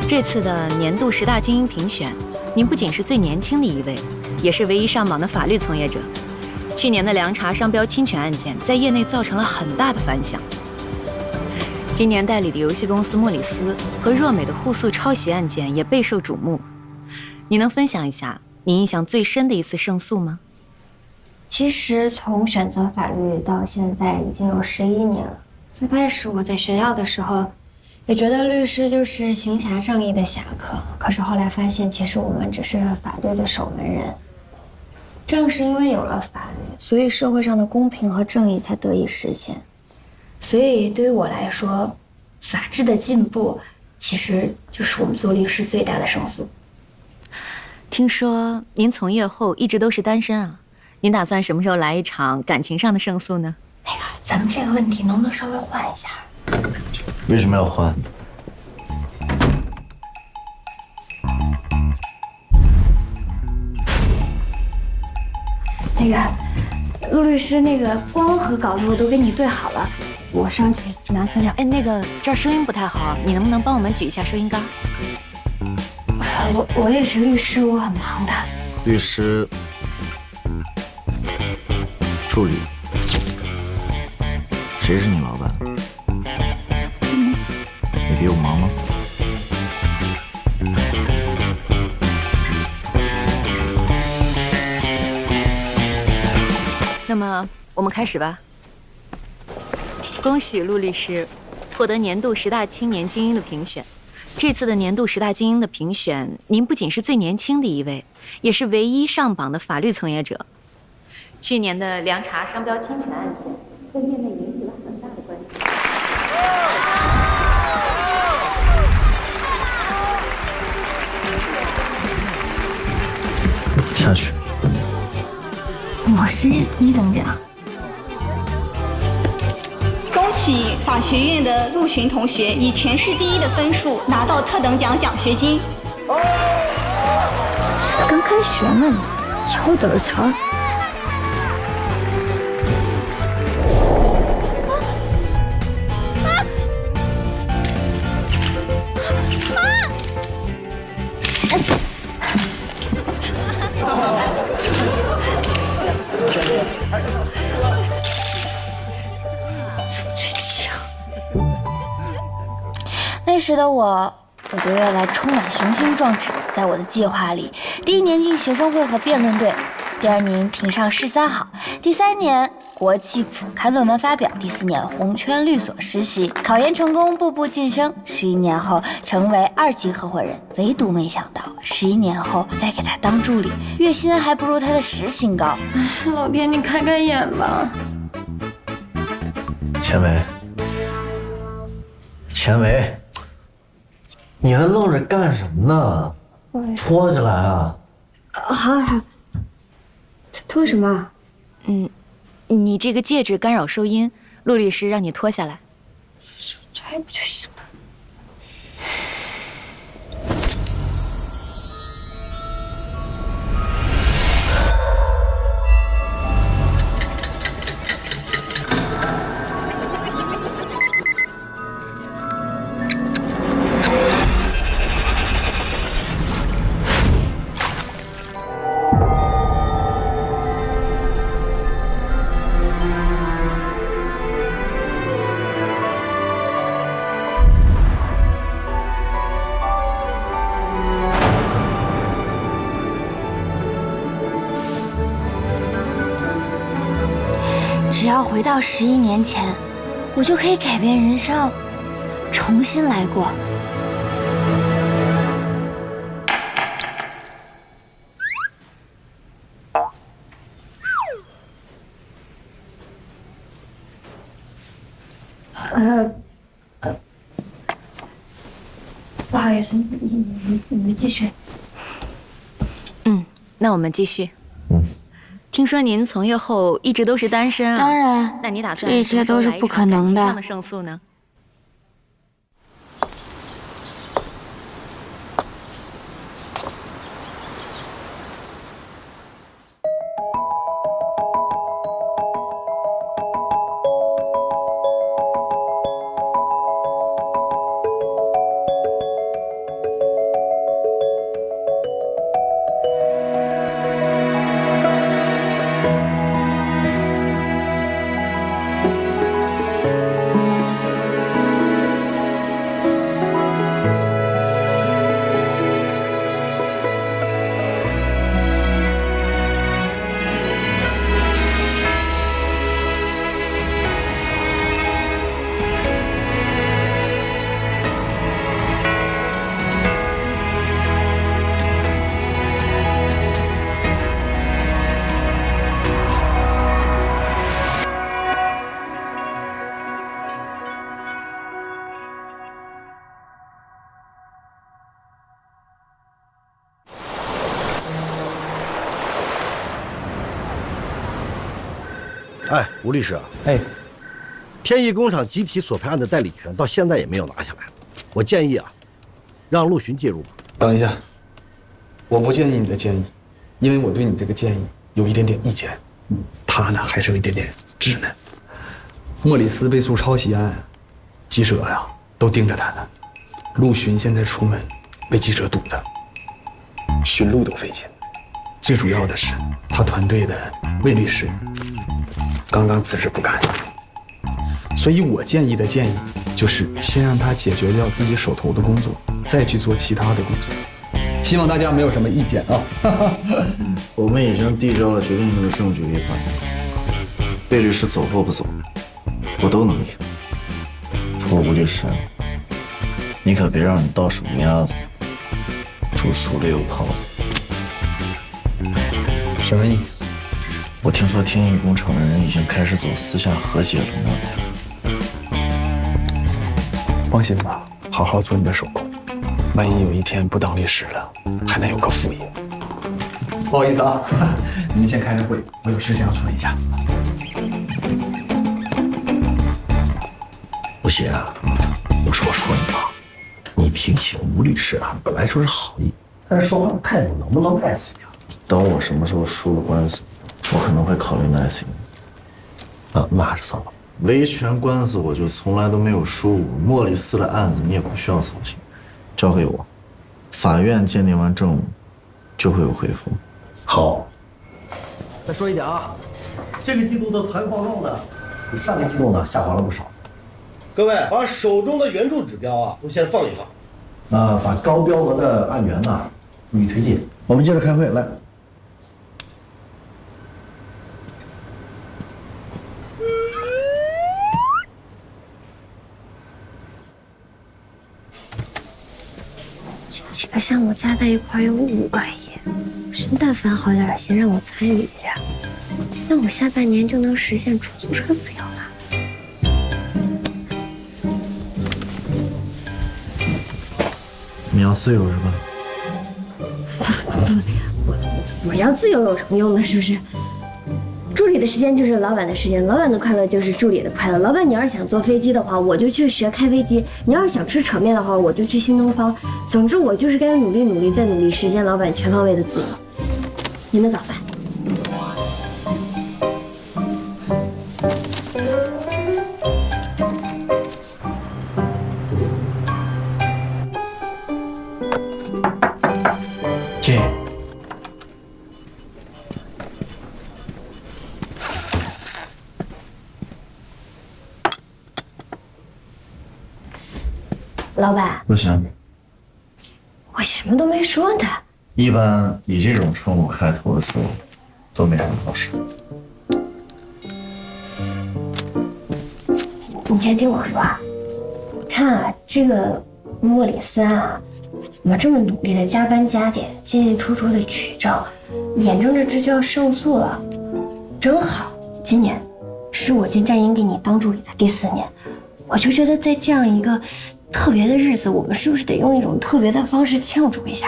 这次的年度10大精英评选，您不仅是最年轻的一位，也是唯一上榜的法律从业者。去年的凉茶商标侵权案件在业内造成了很大的反响。今年代理的游戏公司莫里斯和若美的互诉抄袭案件也备受瞩目。你能分享一下你印象最深的一次胜诉吗？其实从选择法律到现在已经有11年了。最开始我在学校的时候，也觉得律师就是行侠仗义的侠客，可是后来发现，其实我们只是法律的守门人。正是因为有了法律，所以社会上的公平和正义才得以实现。所以对于我来说，法治的进步其实就是我们做律师最大的胜诉。听说您从业后一直都是单身啊，您打算什么时候来一场感情上的胜诉呢？咱们这个问题能不能稍微换一下？为什么要换？陆律师，光和稿子我都给你对好了，我上去拿资料。哎，这儿收音不太好，你能不能帮我们举一下收音杆？我也是律师，我很忙的。律师助理，谁是你老板？你比我忙吗？那么我们开始吧。恭喜陆律师获得年度10大青年精英的评选。这次的年度10大精英的评选，您不仅是最年轻的一位，也是唯一上榜的法律从业者。去年的凉茶商标侵权案件在业内引起了很大的关注。下去。我是1等奖。恭喜法学院的陆巡同学以全市第1的分数拿到特等奖奖学金。是刚开学呢，以后走着瞧。那时的我对未来充满雄心壮志。在我的计划里，第1年进学生会和辩论队，第2年评上市3好，第3年国际普刊论文发表，第4年红圈律所实习，考研成功，步步晋升。11年后成为2级合伙人，唯独没想到11年后再给他当助理，月薪还不如他的时薪高。老爹，你开开眼吧。钱维，你还愣着干什么呢？脱下来啊！好，脱什么？你这个戒指干扰收音，陆律师让你脱下来。摘不就行了？只要回到11年前，我就可以改变人生，重新来过。不好意思，你们继续。那我们继续。听说您从业后一直都是单身啊？当然，那你打算这一切都是不可能的。感情上的胜诉呢？哎，吴律师啊，哎，天翼工厂集体索赔案的代理权到现在也没有拿下来，我建议啊，让陆巡介入吧。等一下，我不建议你的建议，因为我对你这个建议有一点点意见。他呢还是有一点点稚嫩。莫里斯被诉抄袭案，记者呀都盯着他呢。陆巡现在出门被记者堵的，寻路都费劲。最主要的是，他团队的魏律师刚刚辞职不干，所以我建议的建议就是先让他解决掉自己手头的工作，再去做其他的工作。希望大家没有什么意见啊。我们已经递交了决定性的证据给法院，魏律师走或不走，我都能赢。不过吴律师，你可别让你到手的鸭子煮熟了又泡的。什么意思？我听说天翼工厂的人已经开始走私下和解了呢。放心吧，好好做你的手工，万一有一天不当律师了，还能有个副业。不好意思啊，你们先开着会，我有事情要处理一下。不行啊，我说你吧，你提醒吴律师啊，本来说是好意，但是说话的态度能不能 nice 点？等我什么时候输了官司，我可能会考虑 nice 一点。那还是算了。维权官司我就从来都没有输过，莫里斯的案子你也不需要操心，交给我，法院鉴定完证物就会有回复。好。再说一点啊，这个季度的财报中呢，比上个季度呢下滑了不少。各位把手中的援助指标啊都先放一放，把高标额的案源呢予以推进。我们接着开会来。这几个项目加在一块有5个亿，现在翻好点，先让我参与一下，那我下半年就能实现出租车自由了。你要自由是吧？我要自由有什么用呢？是不是？助理的时间就是老板的时间，老板的快乐就是助理的快乐。老板，你要是想坐飞机的话，我就去学开飞机；你要是想吃扯面的话，我就去新东方。总之，我就是该努力再努力，实现老板全方位的自由。您的早饭。进。老板，不行，我什么都没说呢。一般以这种称呼开头的时候，都没什么好说。你先听我说啊，你看啊，这个莫里斯啊，我们这么努力的加班加点，进进出出的取证，眼睁着这就要胜诉了。正好今年是我进战营给你当助理的第4年，我就觉得在这样一个特别的日子，我们是不是得用一种特别的方式庆祝一下？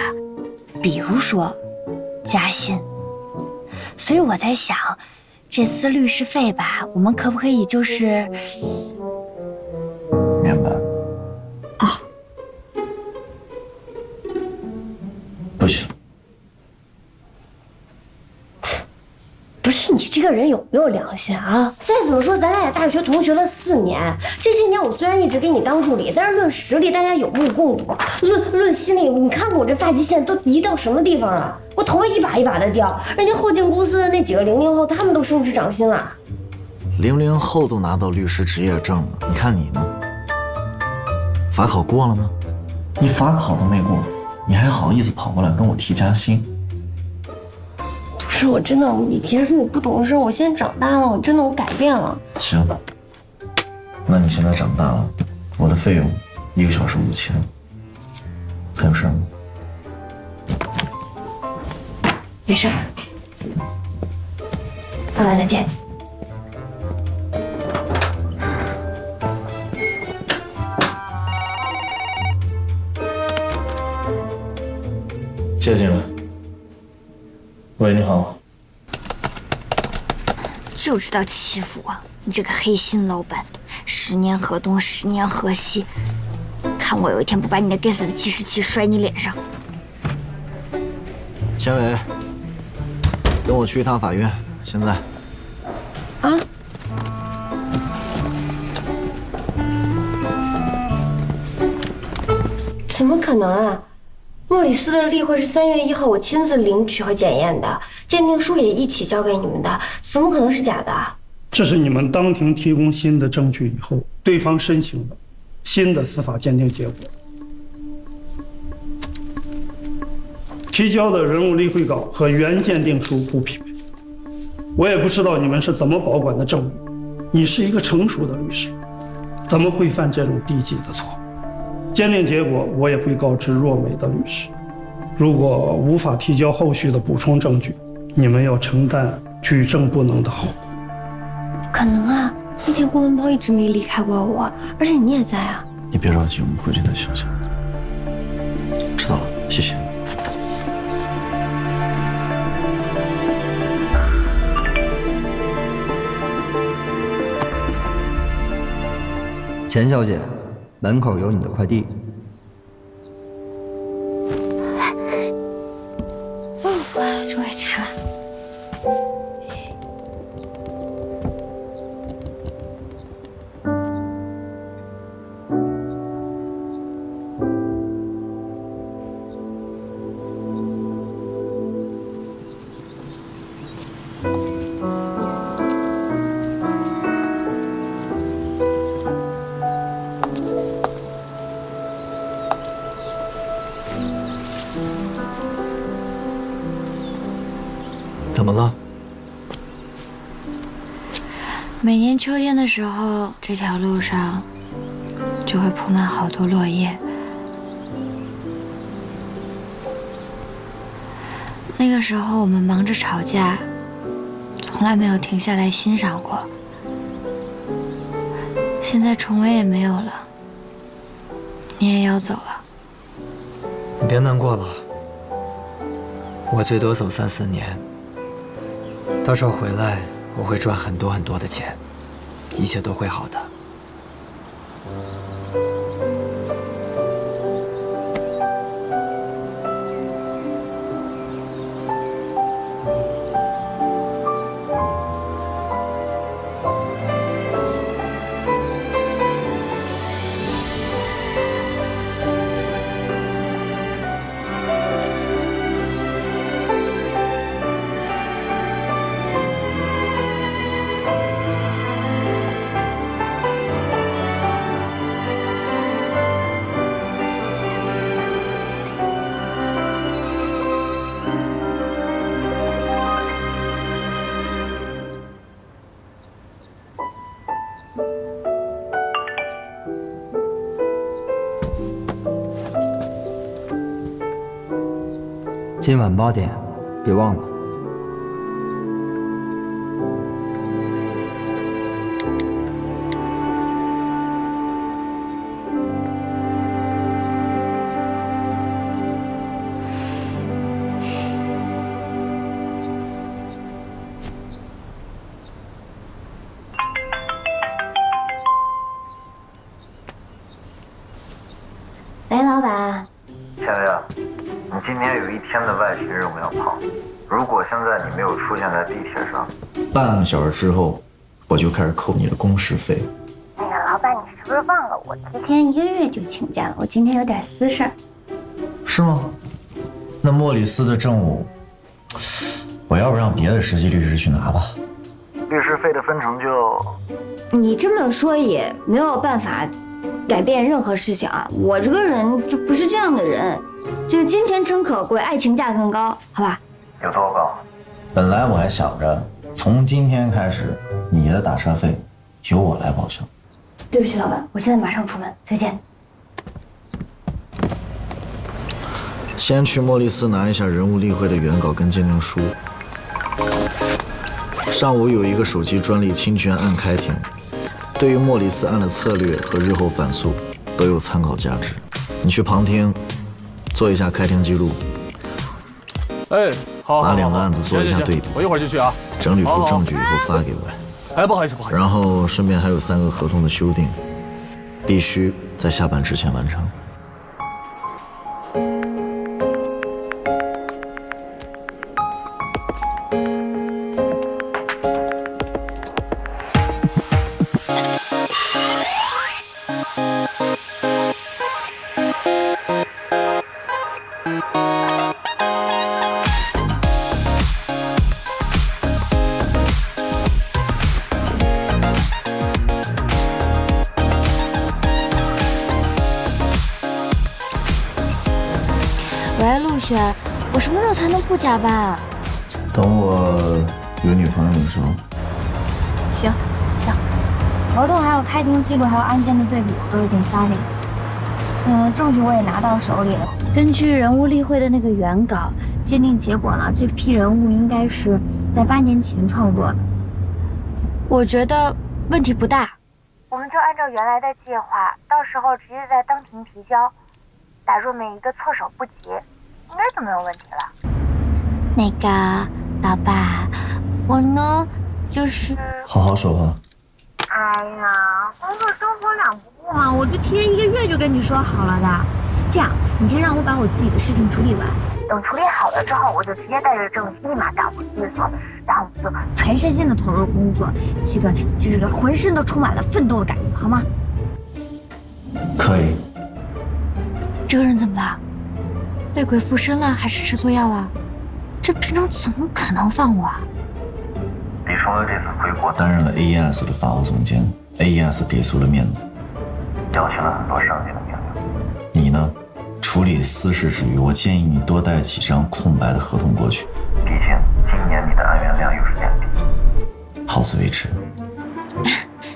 比如说加薪。所以我在想，这次律师费吧，我们可不可以就是明白？啊，不行。不是你这个人有没有良心啊？再怎么说，咱俩也大学同学了4年，这些年我虽然一直给你当助理，但是论实力，大家有目共睹。论心力，你看过我这发际线都移到什么地方了？我头发一把一把的掉，人家后进公司的那几个00后，他们都升职涨薪了。00后都拿到律师执业证了，你看你呢？法考过了吗？你法考都没过，你还好意思跑过来跟我提加薪？不是，我真的，以前说我不懂事，我现在长大了，我真的我改变了。行，那你现在长大了，我的费用1个小时5000，还有事吗？没事，老板再见。接进来。喂，你好。就知道欺负我！你这个黑心老板，10年河东10年河西，看我有一天不把你那该死的计时器摔你脸上！钱伟，跟我去一趟法院，现在。啊？怎么可能啊！莫里斯的例会是3月1号我亲自领取和检验的，鉴定书也一起交给你们的，怎么可能是假的？这是你们当庭提供新的证据以后，对方申请的新的司法鉴定结果。提交的人物例会稿和原鉴定书不匹配，我也不知道你们是怎么保管的证物。你是一个成熟的律师，怎么会犯这种低级的错？鉴定结果我也会告知若美的律师。如果无法提交后续的补充证据，你们要承担举证不能的后果。不可能啊！那天郭文涛一直没离开过我，而且你也在啊。你别着急，我们回去再想想。知道了，谢谢。钱小姐，门口有你的快递。终于查了。怎么了？每年秋天的时候，这条路上就会铺满好多落叶。那个时候我们忙着吵架，从来没有停下来欣赏过。现在重围也没有了，你也要走了。你别难过了，我最多走3、4年，到时候回来我会赚很多很多的钱，一切都会好的。今晚8点，别忘了。喂，老板。千丽，你今天有1天的外勤任务要跑，如果现在你没有出现在地铁上，半个小时之后，我就开始扣你的工时费。哎呀，老板，你是不是忘了我提前1个月就请假了？我今天有点私事儿。是吗？那莫里斯的证物，我要不让别的实习律师去拿吧？律师费的分成就……你这么说也没有办法改变任何事情啊！我这个人就不是这样的人，这个金钱诚可贵，爱情价更高，好吧？有多高？本来我还想着从今天开始，你的打车费由我来报销。对不起，老板，我现在马上出门，再见。先去莫里斯拿一下人物例会的原稿跟鉴定书。上午有一个手机专利侵权案开庭，对于莫里斯案的策略和日后反诉都有参考价值。你去旁听做一下开庭记录。哎，好，把2个案子做一下对比。我一会儿就去啊。整理出证据以后发给我。哎，不好意思，不好意思。然后顺便还有3个合同的修订，必须在下班之前完成。喂，陆雪，我什么时候才能不加班啊？等我有女朋友的时候。行，合同还有开庭记录，还有案件的对比，我都已经发给你。证据我也拿到手里了。根据人物例会的那个原稿，鉴定结果呢，这批人物应该是在8年前创作的。我觉得问题不大。我们就按照原来的计划，到时候直接在当庭提交。打入每一个措手不及，应该就没有问题了。那个老爸，我呢就是好好说话。哎呀，工作生活两不误嘛，我就提前1个月就跟你说好了的。这样，你先让我把我自己的事情处理完，等处理好了之后，我就直接带着证据立马赶回律所，然后就全身心的投入工作，这个浑身都充满了奋斗的感觉，好吗？可以。这个人怎么了？被鬼附身了，还是吃错药了？这平常怎么可能放我啊？李崇文这次回国担任了 AES 的法务总监 ，AES 给足了面子，邀请了很多上级的名流。你呢，处理私事之余，我建议你多带几张空白的合同过去，毕竟今年你的案源量又是年底。好自为之。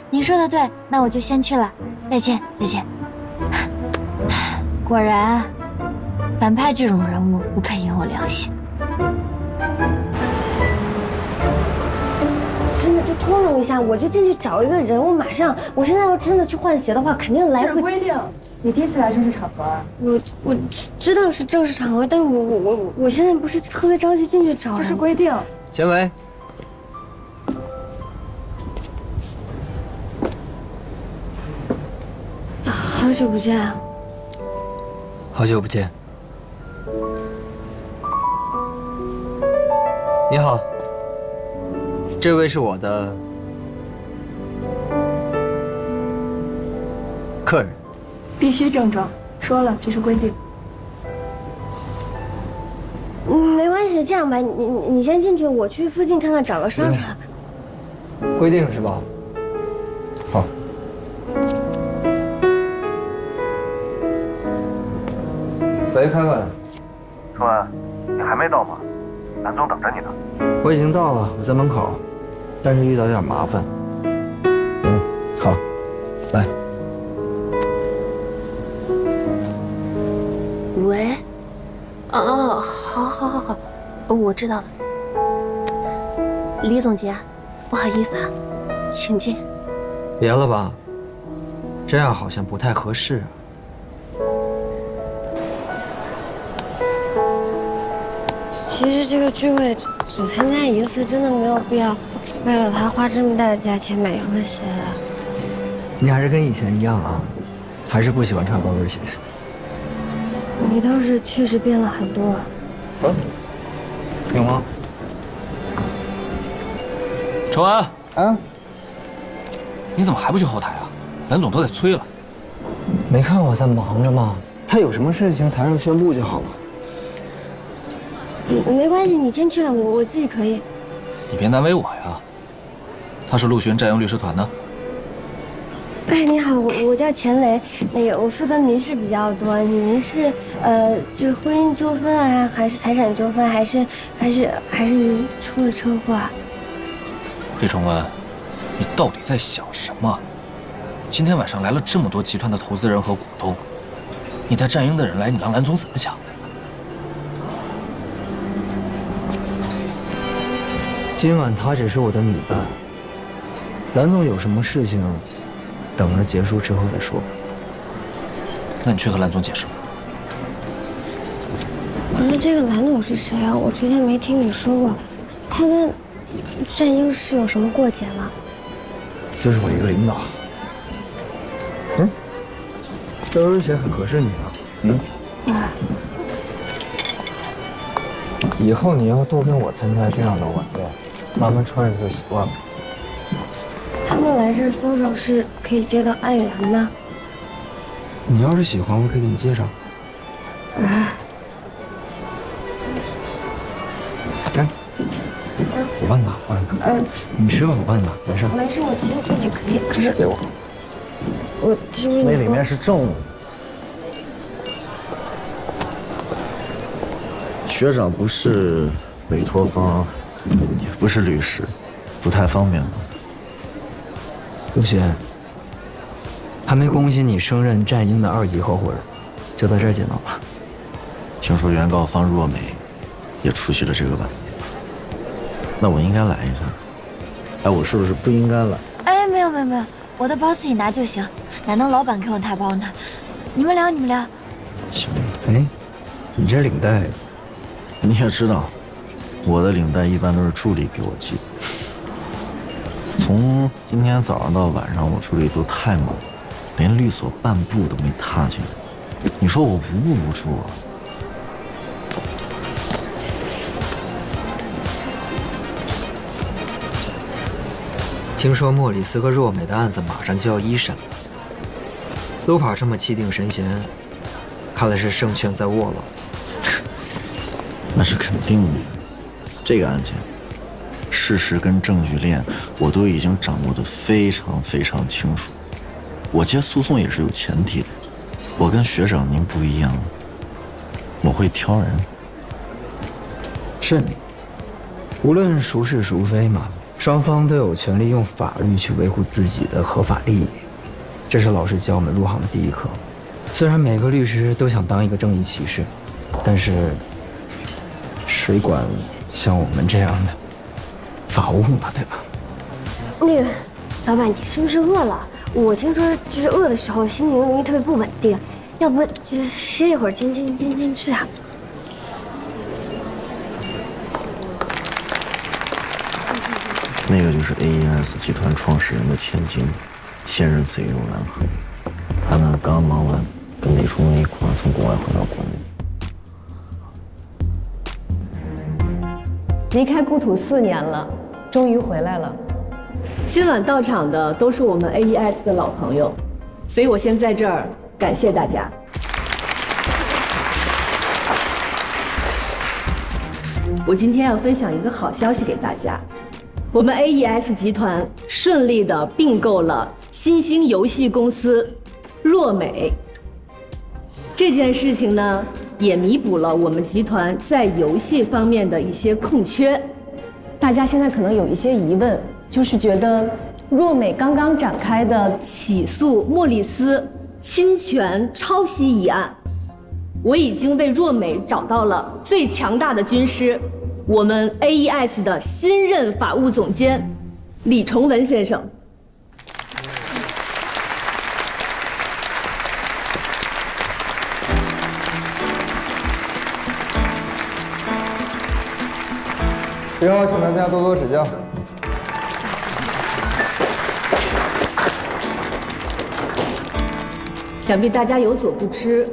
您说的对，那我就先去了，再见。果然，反派这种人物不配拥有良心。真的就通融一下，我就进去找一个人，我马上。我现在要真的去换鞋的话，肯定来不及。规定，你第一次来正式场合啊？我知道是正式场合，但是我现在不是特别着急进去找人。这是规定。钱维，好久不见啊！好久不见。你好，这位是我的客人。必须郑重，说了这是规定。没关系，这样吧，你先进去，我去附近看看，找个商场。规定是吧？好。喂，开开。崇文，你还没到吗？蓝总等着你呢。我已经到了，我在门口，但是遇到点麻烦。好，来。喂，好，我知道了。李总监，不好意思啊，请进。别了吧，这样好像不太合适啊。其实这个聚会只参加一次，真的没有必要为了他花这么大的价钱买一双鞋的。你还是跟以前一样啊，还是不喜欢穿高跟鞋。你倒是确实变了很多。有吗？崇文，啊？你怎么还不去后台啊？蓝总都在催了。没看我在忙着吗？他有什么事情台上宣布就好了。没关系，你先去，我自己可以。你别难为我呀。他是陆巡占用律师团的。哎，你好，我叫钱雷，那个我负责民事比较多。您是就是婚姻纠纷啊，还是财产纠纷，还是您出了车祸啊？李崇文，你到底在想什么？今天晚上来了这么多集团的投资人和股东，你带战鹰的人来，你让蓝总怎么想？今晚她只是我的女伴，蓝总有什么事情，等着结束之后再说。那你去和蓝总解释吧。可是这个蓝总是谁啊？我之前没听你说过，他跟战英是有什么过节吗？就是我一个领导。这身鞋很合适你啊。以后你要多跟我参加这样的晚宴，慢慢穿着就习惯了。他们来这儿搜手是可以接到案源吗？你要是喜欢，我可以给你介绍。来，我帮你拿，你吃吧，我帮你拿，没事。没事，我其实自己可以。可是给我。我就是那里面是证物。学长不是委托方，也不是律师，不太方便吧？陆璇，还没恭喜你升任战英的2级合伙人，就在这儿见到吧。听说原告方若美也出席了这个晚宴，那我应该来一下。哎，我是不是不应该来？哎，没有，我的包自己拿就行，哪能老板给我拿包呢？你们聊。行。哎，你这领带，你也知道，我的领带一般都是助理给我系的。从今天早上到晚上，我处理都太忙，连律所半步都没踏进。你说我无不无助啊？听说莫里斯和若美的案子马上就要1审了，陆跑这么气定神闲，看来是胜券在握了。那是肯定的。这个案件，事实跟证据链我都已经掌握得非常清楚。我接诉讼也是有前提的，我跟学长您不一样，我会挑人。是，无论孰是孰非嘛，双方都有权利用法律去维护自己的合法利益，这是老师教我们入行的第一课。虽然每个律师都想当一个正义骑士，但是谁管像我们这样的法务呢，对吧？那个老板，你是不是饿了？我听说就是饿的时候心情容易特别不稳定，要不就是歇一会儿，先吃啊。那个就是 AES 集团创始人的千金，现任 CEO 蓝河。他呢刚忙完，跟李崇文一块从国外回到国内。离开故土4年了，终于回来了。今晚到场的都是我们 AES 的老朋友，所以我先在这儿感谢大家。我今天要分享一个好消息给大家，我们 AES 集团顺利地并购了新兴游戏公司若美。这件事情呢，也弥补了我们集团在游戏方面的一些空缺。大家现在可能有一些疑问，就是觉得若美刚刚展开的起诉莫里斯侵权抄袭一案，我已经为若美找到了最强大的军师，我们 AES 的新任法务总监李崇文先生。以后请大家多多指教。想必大家有所不知，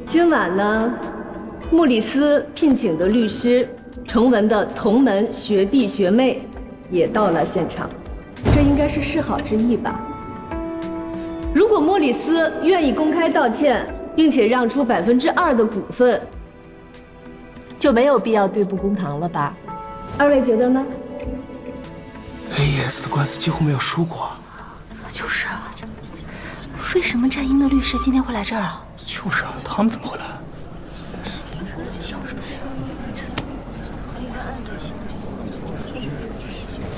今晚呢，莫里斯聘请的律师崇文的同门学弟学妹也到了现场，这应该是示好之意吧。如果莫里斯愿意公开道歉，并且让出2%的股份，就没有必要对簿公堂了吧？二位觉得呢 ？AES 的官司几乎没有输过。就是啊，为什么战英的律师今天会来这儿啊？就是啊，他们怎么会来？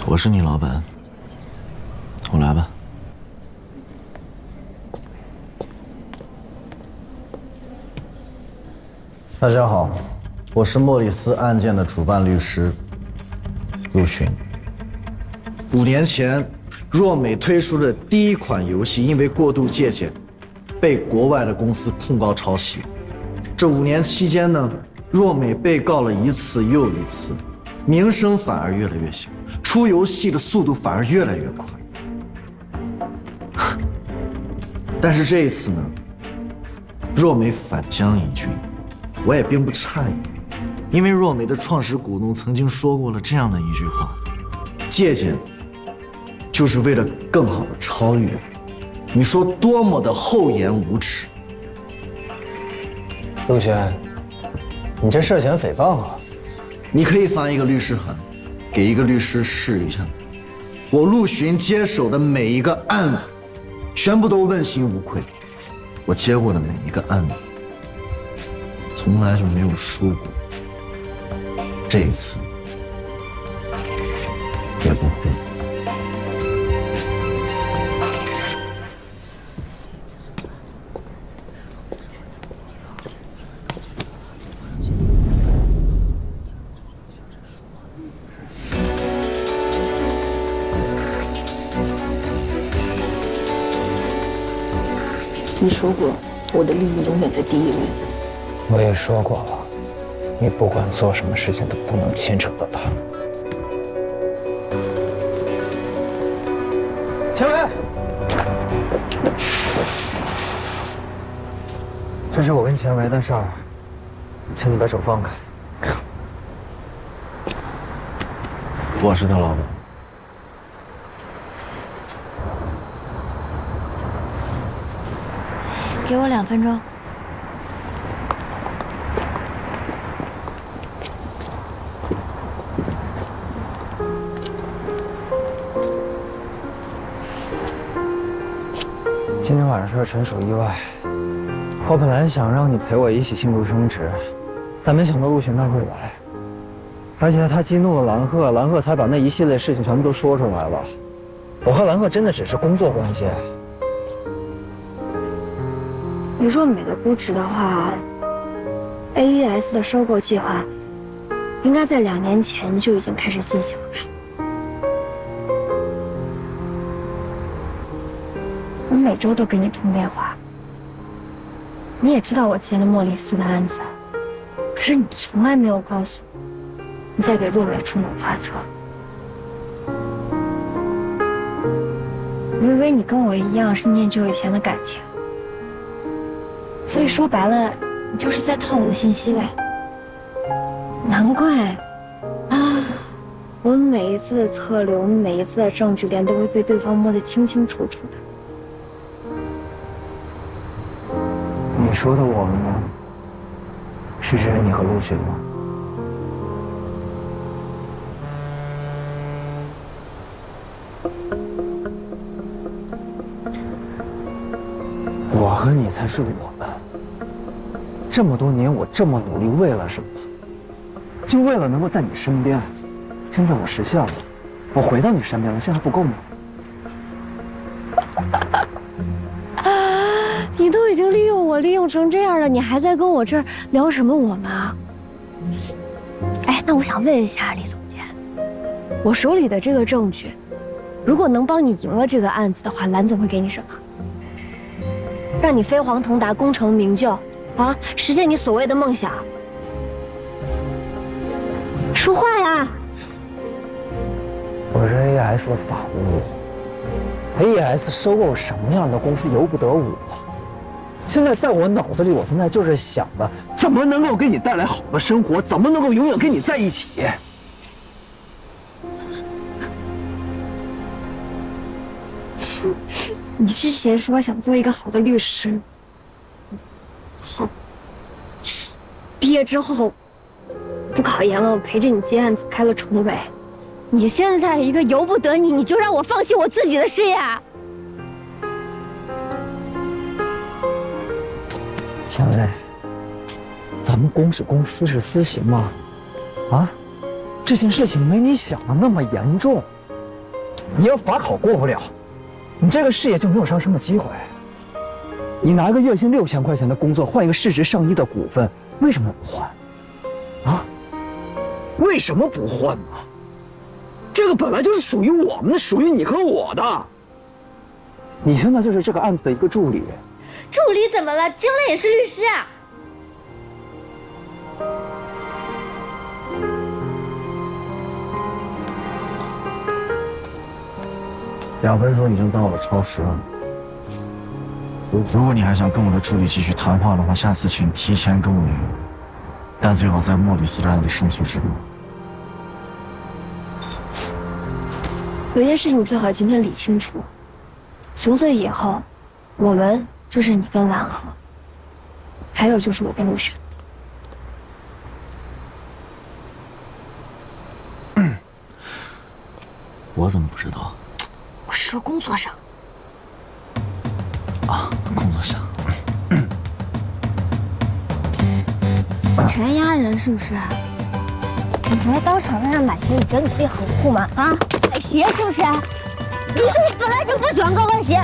我是你老板，我来吧。大家好，我是莫里斯案件的主办律师陆巡。5年前，若美推出的第一款游戏因为过度借鉴，被国外的公司控告抄袭。这5年期间呢，若美被告了1次又1次，名声反而越来越小。出游戏的速度反而越来越快。但是这一次呢，若美反将一军，我也并不诧异，因为若美的创始股东曾经说过了这样的一句话：借鉴就是为了更好的超越。你说多么的厚颜无耻！陆轩，你这涉嫌诽谤啊！你可以发一个律师函，给一个律师试一下。我陆巡接手的每一个案子，全部都问心无愧。我接过的每一个案子，从来就没有输过。这一次也不会。你说过，我的利益永远在第一位。我也说过了，你不管做什么事情都不能牵扯到他。钱伟，这是我跟钱维的事儿，请你把手放开。我是他老板。给我2分钟。今天晚上事纯属意外，我本来想让你陪我一起庆祝升职，但没想到陆巡他会来，而且他激怒了蓝鹤，蓝鹤才把那一系列事情全部都说出来了。我和蓝鹤真的只是工作关系。以若美的估值的话 ，AES 的收购计划应该在2年前就已经开始进行了。我每周都给你通电话，你也知道我接了莫里斯的案子，可是你从来没有告诉我你在给若美出谋划策。我以为你跟我一样是念旧以前的感情。所以说白了，你就是在套我的信息呗。难怪啊，我们每一次的策略，我们每一次的证据链都会被对方摸得清清楚楚的。你说的我们，是指你和陆巡吗？我和你才是我们。这么多年，我这么努力，为了什么？就为了能够在你身边。现在我实现了，我回到你身边了，这还不够吗？你都已经利用我利用成这样了，你还在跟我这儿聊什么我们啊？哎，那我想问一下李总监，我手里的这个证据，如果能帮你赢了这个案子的话，蓝总会给你什么？让你飞黄腾达，功成名就，啊，实现你所谓的梦想。说话呀！我是 AES 的法务 ，AES 收购什么样的公司由不得我。现在在我脑子里，我现在就是想的，怎么能够给你带来好的生活，怎么能够永远跟你在一起。你之前说想做一个好的律师，好，毕业之后不考研了，我陪着你接案子，开了重委。你现在一个由不得你，你就让我放弃我自己的事业？钱薇，咱们公是公，私是私，行吗？啊，这件事情没你想的那么严重。你要法考过不了，你这个事业就没有上升的机会。你拿个月薪6000块钱的工作，换一个市值上亿的股份，为什么不换？啊？为什么不换呢？这个本来就是属于我们的，属于你和我的。你现在就是这个案子的一个助理。助理怎么了？将来也是律师啊！ 2分钟已经到了，超时了。如果你还想跟我的助理继续谈话的话，下次请提前跟我约，但最好在莫里斯的案子胜诉之后。有件事情最好今天理清楚，从此以后，我们就是你跟蓝河，还有就是我跟陆璇。我怎么不知道？我是说工作上。啊，工作上。全压人是不是？你觉得当场那样买鞋，你觉得你自己很酷吗？啊，买鞋是不是？你说你本来就不喜欢高跟鞋。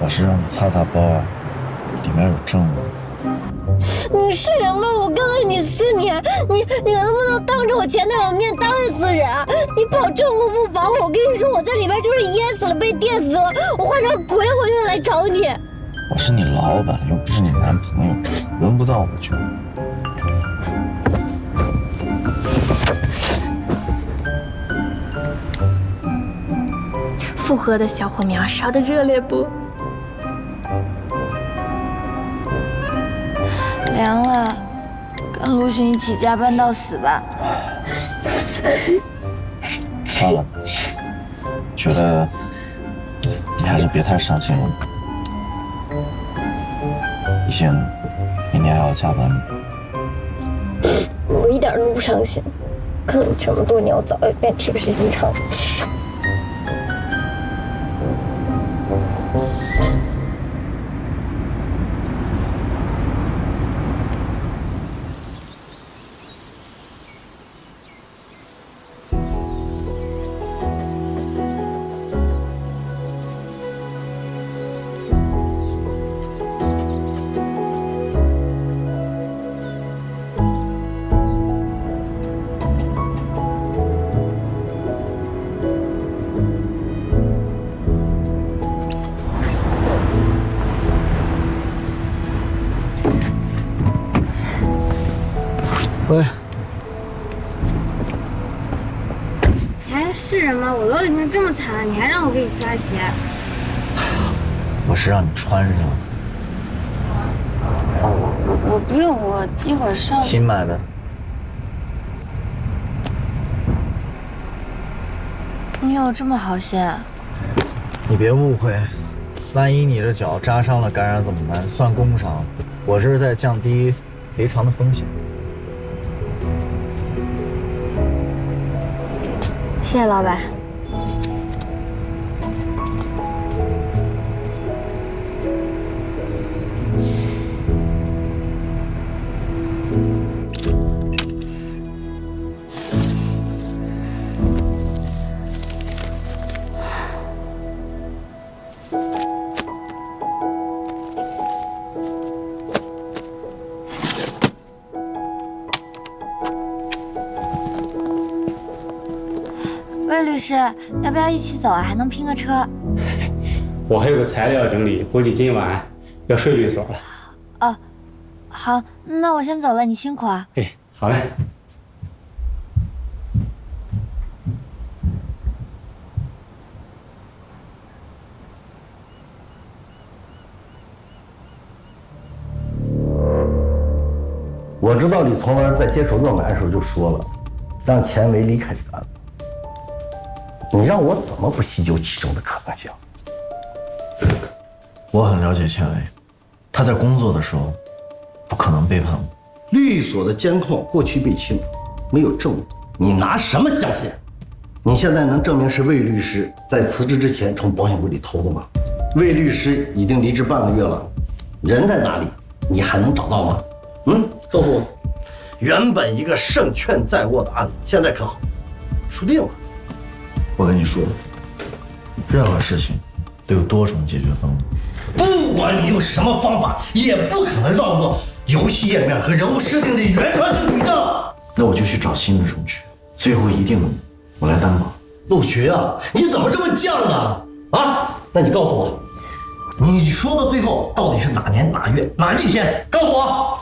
我是让你擦擦包，里面有证物。你是人吗？我跟了你4年，你能不能当着我前男友面当一次人啊？你保证我不保我？我跟你说，我在里边就是淹死了，被电死了，我化成鬼我就来找你。我是你老板，又不是你男朋友，轮不到我就。复合的小火苗烧得热烈不？凉了，跟陆巡一起加班到死吧。算了，觉得你还是别太伤心了。毕竟明天还要加班。我一点都不伤心，跟了你这么多年，我早就变铁石心肠了。喂，你还是人吗？我都已经这么惨了，你还让我给你刷鞋？我是让你穿上。我不用，我一会儿上。新买的。你有这么好心啊？你别误会，万一你的脚扎伤了感染怎么办？算工伤。我这是在降低赔偿的风险。谢谢老板。魏律师，要不要一起走啊？还能拼个车。我还有个材料整理，估计今晚要睡律所了。哦，好，那我先走了，你辛苦啊。哎，好嘞。我知道李从文在接手若买的时候就说了，让钱维离开这个案子。你让我怎么不细究其中的可能性？我很了解钱维，他在工作的时候不可能背叛我。律所的监控过去被清，没有证物，你拿什么相信？你现在能证明是魏律师在辞职之前从保险柜里偷的吗？魏律师已经离职半个月了，人在哪里？你还能找到吗？告诉我。原本一个胜券在握的案子，现在可好，输定了。我跟你说，任何事情都有多种解决方案。不管你用什么方法，也不可能绕过游戏页面和人物设定的原创证据的。那我就去找新的证据，最后一定我来担保。陆巡啊，你怎么这么犟呢？啊，那你告诉我，你说到最后到底是哪年哪月哪一天？告诉我。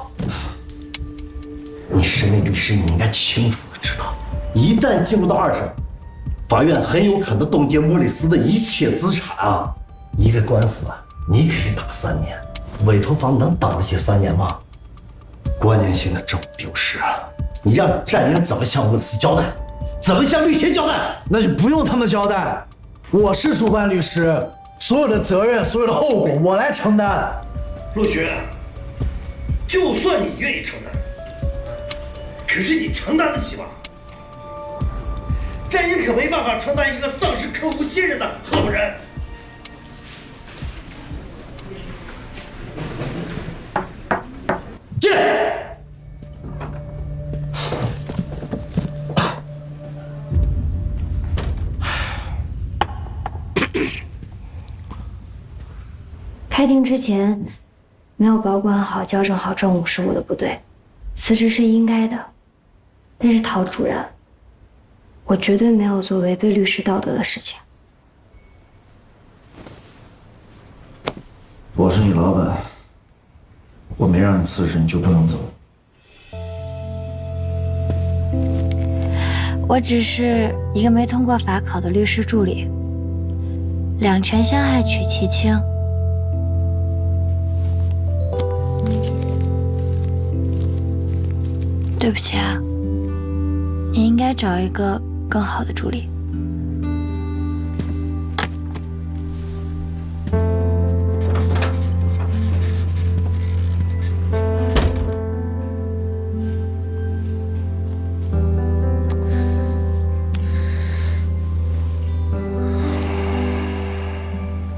你身为律师，你应该清楚的知道，一旦进入到二审，法院很有可能冻结莫里斯的一切资产啊！一个官司啊，你可以打3年，委托方能挡得起3年吗？关键性的证物丢失啊，你让战英怎么向莫里斯交代？怎么向律协交代？那就不用他们交代，我是主办律师，所有的责任、所有的后果我来承担。陆巡，就算你愿意承担，可是你承担得起吗？战英可没办法承担一个丧失客户信任的合伙人。进来。开庭之前没有保管好、校正好证物是我的不对，辞职是应该的。但是陶主任，我绝对没有做违背律师道德的事情。我是你老板，我没让你辞职，你就不能走。我只是一个没通过法考的律师助理，两权相害取其轻。对不起啊，你应该找一个更好的助理。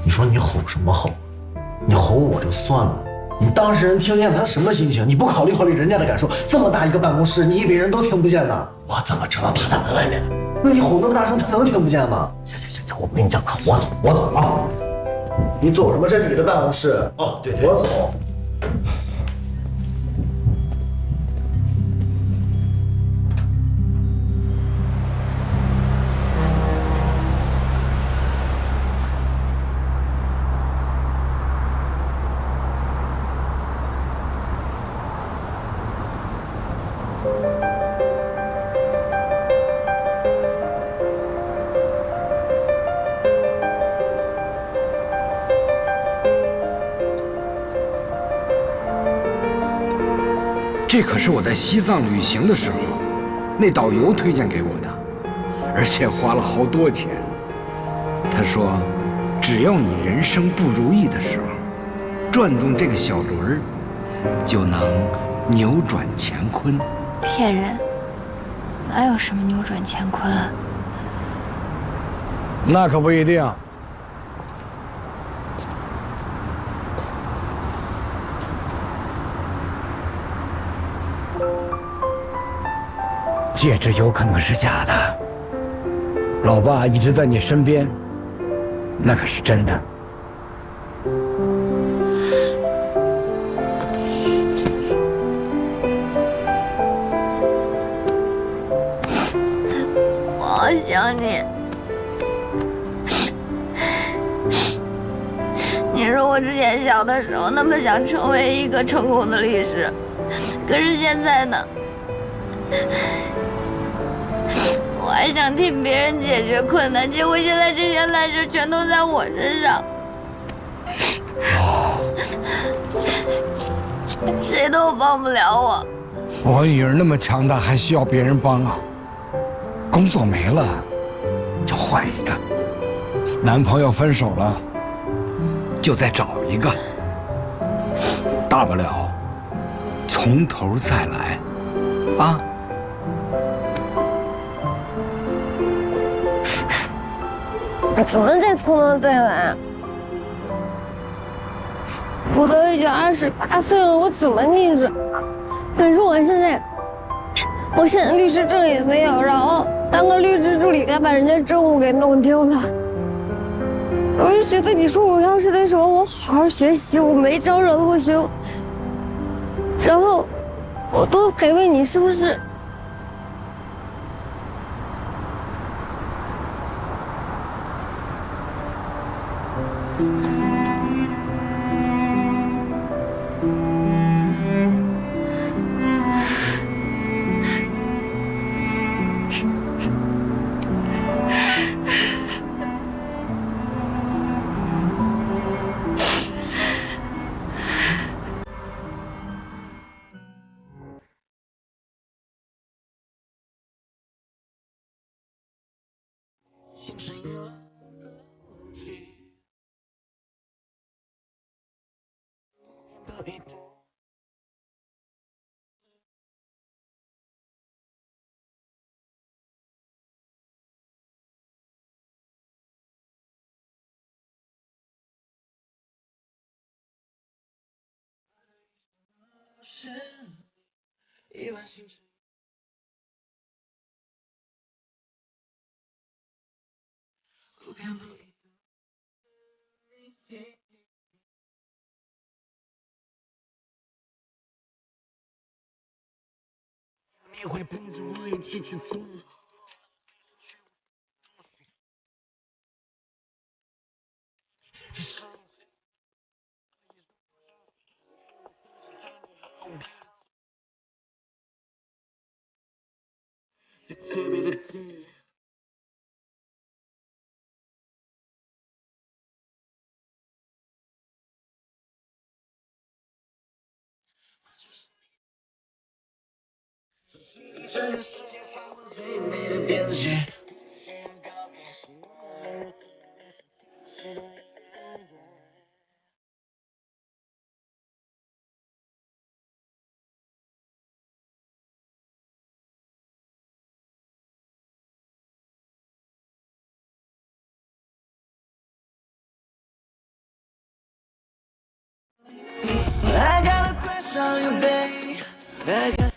你说你吼什么吼？你吼我就算了，你当事人听见他什么心情？你不考虑人家的感受？这么大一个办公室，你以为人都听不见呢？我怎么知道他在门外面？那你吼那么大声，他能听不见吗？行，我不跟你讲了，我走了。你走什么？这是你的办公室。哦，对，我走。这可是我在西藏旅行的时候，那导游推荐给我的，而且花了好多钱。他说，只要你人生不如意的时候，转动这个小轮儿，就能扭转乾坤。骗人，哪有什么扭转乾坤啊？那可不一定。戒指有可能是假的，老爸一直在你身边，那可是真的。我好想你。你说我之前小的时候那么想成为一个成功的律师，可是现在呢？我还想替别人解决困难，结果现在这些烂事全都在我身上，谁都帮不了我。我女儿那么强大，还需要别人帮啊？工作没了，就换一个；男朋友分手了，就再找一个。大不了从头再来，啊？怎么再从头再来？我都已经28岁了，我怎么逆转？可是我现在我现在律师证也没有，然后当个律师助理还把人家证物给弄丢了。我就觉得你说我要是那时候我好好学习，我没招惹陆兄，然后我多陪陪你，是不是？你会陪着我一起去做。最美的记忆。这个世界上最美的边界。I got a crush on you, babe.